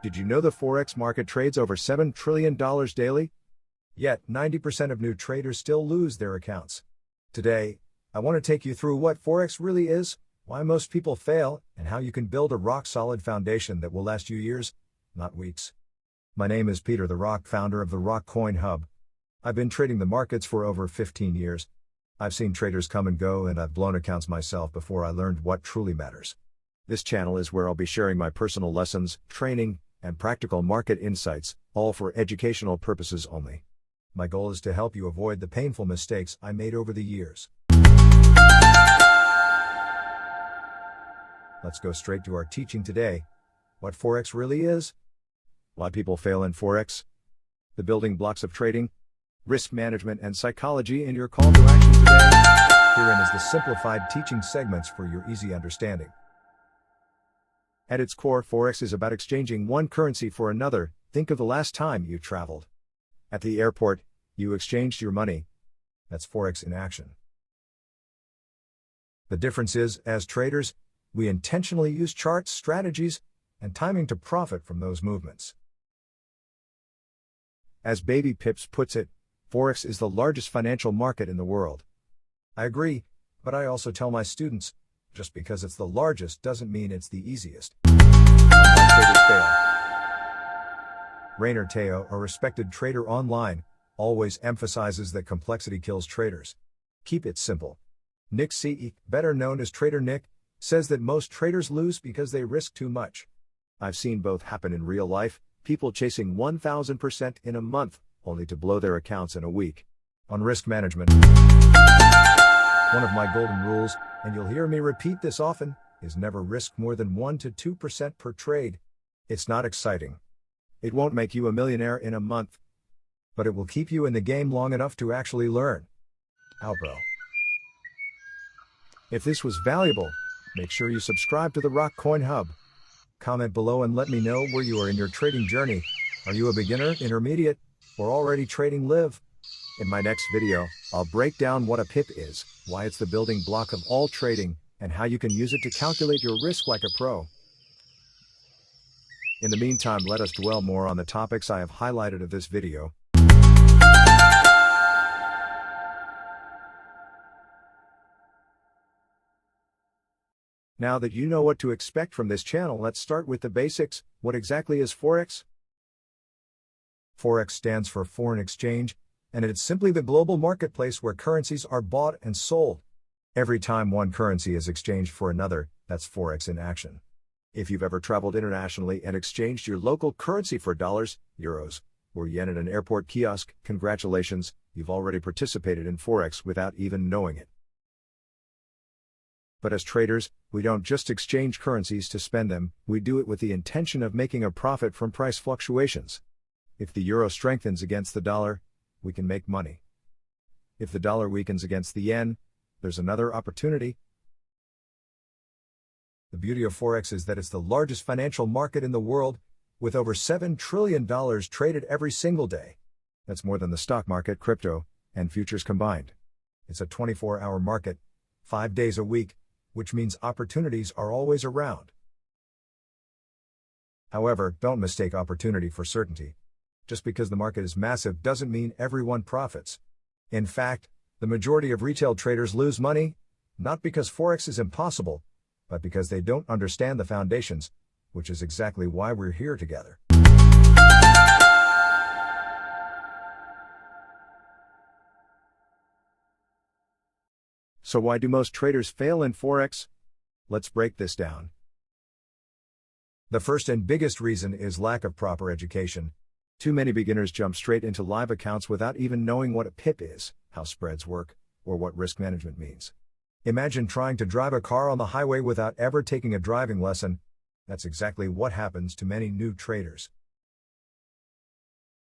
Did you know the Forex market trades over $7 trillion daily? Yet, 90% of new traders still lose their accounts. Today, I want to take you through what Forex really is, why most people fail, and how you can build a rock-solid foundation that will last you years, not weeks. My name is Peter the Rock, founder of the Rock Coin Hub. I've been trading the markets for over 15 years. I've seen traders come and go, and I've blown accounts myself before I learned what truly matters. This channel is where I'll be sharing my personal lessons, training, and practical market insights, all for educational purposes only. My goal is to help you avoid the painful mistakes I made over the years. Let's go straight to our teaching today. What Forex really is? Why people fail in Forex? The building blocks of trading, risk management, and psychology, and your call to action today. Herein is the simplified teaching segments for your easy understanding. At its core, Forex is about exchanging one currency for another. Think of the last time you traveled. At the airport, you exchanged your money. That's Forex in action. The difference is, as traders, we intentionally use charts, strategies, and timing to profit from those movements. As Baby Pips puts it, Forex is the largest financial market in the world. I agree, but I also tell my students, just because it's the largest doesn't mean it's the easiest. Why traders fail. Rainer Teo, a respected trader online, always emphasizes that complexity kills traders. Keep it simple. Nick C., better known as Trader Nick, says that most traders lose because they risk too much. I've seen both happen in real life, people chasing 1,000% in a month, only to blow their accounts in a week. On risk management, one of my golden rules, and you'll hear me repeat this often, is never risk more than 1 to 2% per trade. It's not exciting. It won't make you a millionaire in a month, but it will keep you in the game long enough to actually learn. How, bro? If this was valuable, make sure you subscribe to the Rock Coin Hub. Comment below and let me know where you are in your trading journey. Are you a beginner, intermediate, or already trading live? In my next video, I'll break down what a pip is, why it's the building block of all trading, and how you can use it to calculate your risk like a pro. In the meantime, let us dwell more on the topics I have highlighted of this video. Now that you know what to expect from this channel, let's start with the basics. What exactly is Forex? Forex stands for foreign exchange, and it's simply the global marketplace where currencies are bought and sold. Every time one currency is exchanged for another, that's Forex in action. If you've ever traveled internationally and exchanged your local currency for dollars, euros, or yen at an airport kiosk, congratulations, you've already participated in Forex without even knowing it. But as traders, we don't just exchange currencies to spend them, we do it with the intention of making a profit from price fluctuations. If the euro strengthens against the dollar, we can make money. If the dollar weakens against the yen, there's another opportunity. The beauty of Forex is that it's the largest financial market in the world, with over $7 trillion traded every single day. That's more than the stock market, crypto, and futures combined. It's a 24-hour market, 5 days a week, which means opportunities are always around. However, don't mistake opportunity for certainty. Just because the market is massive doesn't mean everyone profits. In fact, the majority of retail traders lose money, not because Forex is impossible, but because they don't understand the foundations, which is exactly why we're here together. So why do most traders fail in Forex? Let's break this down. The first and biggest reason is lack of proper education. Too many beginners jump straight into live accounts without even knowing what a pip is, how spreads work, or what risk management means. Imagine trying to drive a car on the highway without ever taking a driving lesson. That's exactly what happens to many new traders.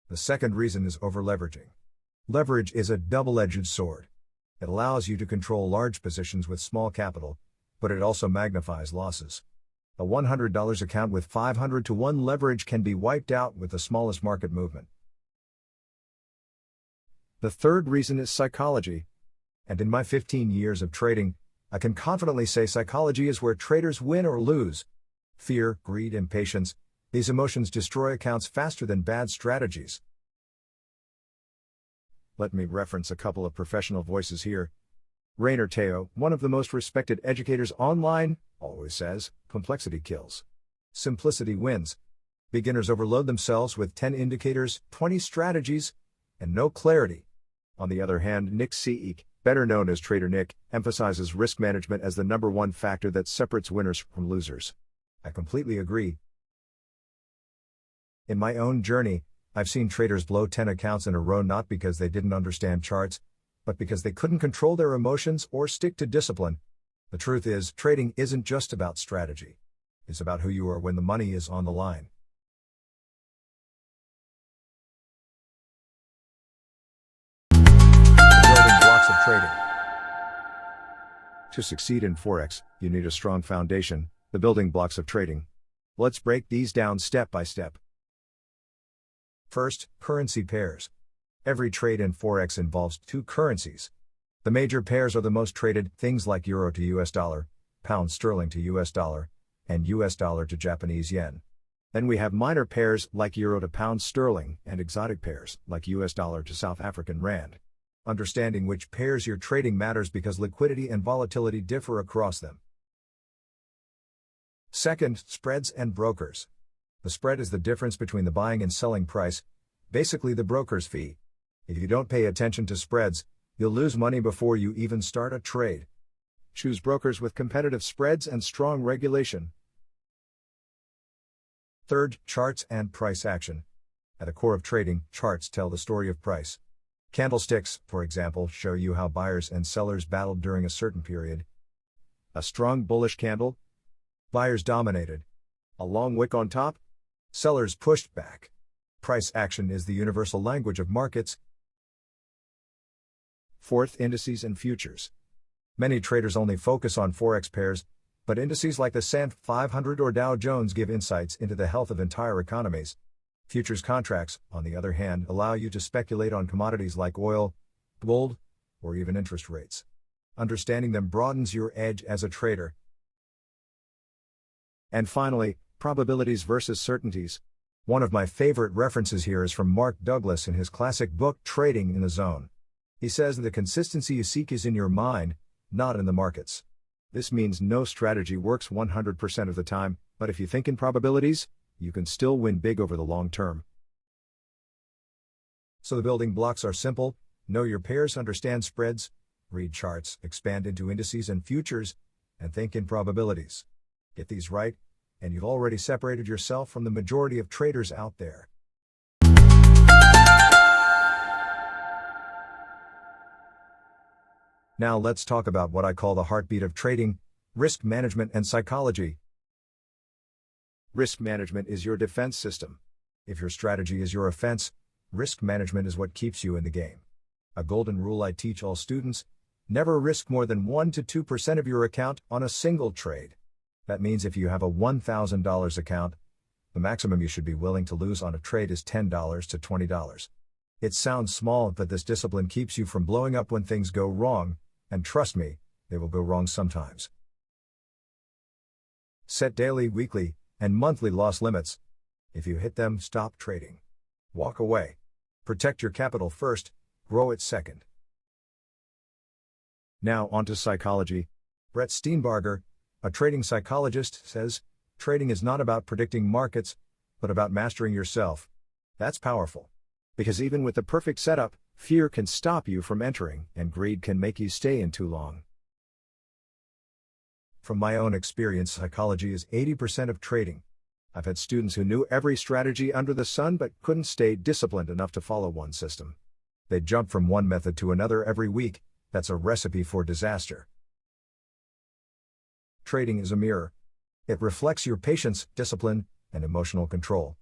The second reason is over-leveraging. Leverage is a double-edged sword. It allows you to control large positions with small capital, but it also magnifies losses. A $100 account with 500 to 1 leverage can be wiped out with the smallest market movement. The third reason is psychology. And in my 15 years of trading, I can confidently say psychology is where traders win or lose. Fear, greed, impatience, These emotions destroy accounts faster than bad strategies. Let me reference a couple of professional voices here. Rainer Teo, one of the most respected educators online, always says, complexity kills. Simplicity wins. Beginners overload themselves with 10 indicators, 20 strategies, and no clarity. On the other hand, Nick Seek, better known as Trader Nick, emphasizes risk management as the number one factor that separates winners from losers. I completely agree. In my own journey, I've seen traders blow 10 accounts in a row not because they didn't understand charts, but because they couldn't control their emotions or stick to discipline. The truth is, trading isn't just about strategy. It's about who you are when the money is on the line. Building blocks of trading. To succeed in Forex, you need a strong foundation, the building blocks of trading. Let's break these down step by step. First, currency pairs. Every trade in Forex involves two currencies. The major pairs are the most traded, things like euro to US dollar, pound sterling to US dollar, and US dollar to Japanese yen. Then we have minor pairs like euro to pound sterling and exotic pairs like US dollar to South African rand. Understanding which pairs you're trading matters because liquidity and volatility differ across them. Second, spreads and brokers. The spread is the difference between the buying and selling price, basically the broker's fee. If you don't pay attention to spreads, you'll lose money before you even start a trade. Choose brokers with competitive spreads and strong regulation. Third, charts and price action. At the core of trading, charts tell the story of price. Candlesticks, for example, show you how buyers and sellers battled during a certain period. A strong bullish candle? Buyers dominated. A long wick on top? Sellers pushed back. Price action is the universal language of markets. Fourth, indices and futures. Many traders only focus on Forex pairs, but indices like the S&P 500 or Dow Jones give insights into the health of entire economies. Futures contracts, on the other hand, allow you to speculate on commodities like oil, gold, or even interest rates. Understanding them broadens your edge as a trader. And finally, probabilities versus certainties. One of my favorite references here is from Mark Douglas in his classic book, Trading in the Zone. He says the consistency you seek is in your mind, not in the markets. This means no strategy works 100% of the time, but if you think in probabilities, you can still win big over the long term. So the building blocks are simple: know your pairs, understand spreads, read charts, expand into indices and futures, and think in probabilities. Get these right, and you've already separated yourself from the majority of traders out there. Now let's talk about what I call the heartbeat of trading: risk management and psychology. Risk management is your defense system. If your strategy is your offense, risk management is what keeps you in the game. A golden rule I teach all students: never risk more than 1 to 2% of your account on a single trade. That means if you have a $1,000 account, the maximum you should be willing to lose on a trade is $10 to $20. It sounds small, but this discipline keeps you from blowing up when things go wrong, and trust me, they will go wrong sometimes. Set daily, weekly, and monthly loss limits. If you hit them, stop trading. Walk away. Protect your capital first, grow it second. Now onto psychology. Brett Steenbarger, a trading psychologist, says, trading is not about predicting markets, but about mastering yourself. That's powerful. Because even with the perfect setup, fear can stop you from entering, and greed can make you stay in too long. From my own experience, psychology is 80% of trading. I've had students who knew every strategy under the sun but couldn't stay disciplined enough to follow one system. They'd jump from one method to another every week. That's a recipe for disaster. Trading is a mirror. It reflects your patience, discipline, and emotional control.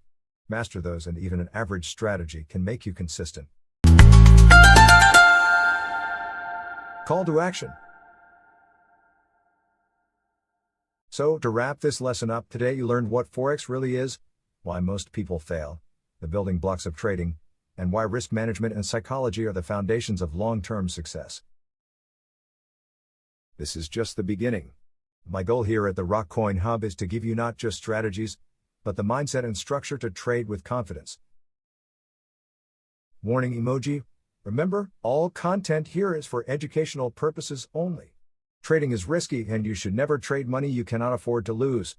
Master those, and even an average strategy can make you consistent. Call to action. So, to wrap this lesson up, today you learned what Forex really is, why most people fail, the building blocks of trading, and why risk management and psychology are the foundations of long-term success. This is just the beginning. My goal here at the Rock Coin Hub is to give you not just strategies, but the mindset and structure to trade with confidence. Warning emoji. Remember, all content here is for educational purposes only. Trading is risky and you should never trade money you cannot afford to lose.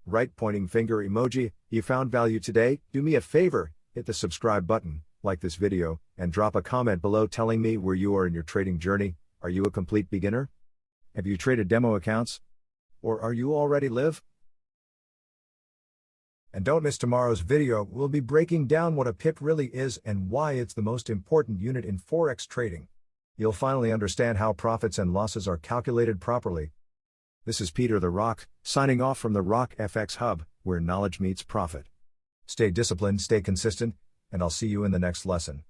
Right pointing finger emoji. You found value today? Do me a favor, hit the subscribe button, like this video, and drop a comment below telling me where you are in your trading journey. Are you a complete beginner? Have you traded demo accounts? Or are you already live? And don't miss tomorrow's video. We'll be breaking down what a pip really is and why it's the most important unit in Forex trading. You'll finally understand how profits and losses are calculated properly. This is Peter the Rock, signing off from the Rock FX Hub, where knowledge meets profit. Stay disciplined, stay consistent, and I'll see you in the next lesson.